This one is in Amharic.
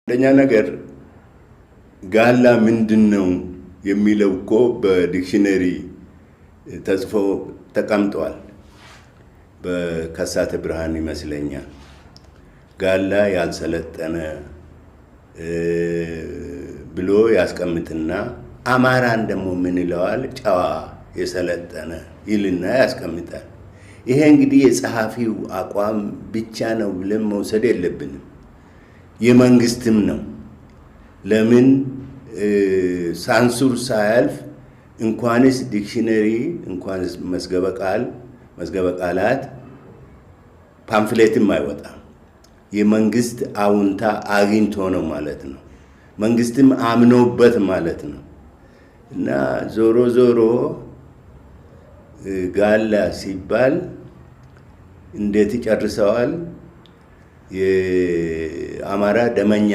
አንደኛ ነገር ጋላ ምንድነው የሚለው እኮ በዲክሽነሪ ተጽፎ ተቀምጧል። በከሳተ ብርሃን ይመስለኛል። ጋላ ያልሰለጠነ ብሎ ያስቀምጥና አማራን ደግሞ ምን ይለዋል? ጨዋ የሰለጠነ ይልና ያስቀምጣል። ይሄ እንግዲህ የጸሐፊው አቋም ብቻ ነው ብለን መውሰድ የለብንም። የመንግስትም ነው። ለምን ሳንሱር ሳያልፍ እንኳንስ ዲክሽነሪ እንኳንስ መዝገበ ቃላት ፓምፍሌትም አይወጣም። የመንግስት አውንታ አግኝቶ ነው ማለት ነው። መንግስትም አምኖበት ማለት ነው። እና ዞሮ ዞሮ ጋላ ሲባል እንዴት ይጨርሰዋል? የአማራ ደመኛ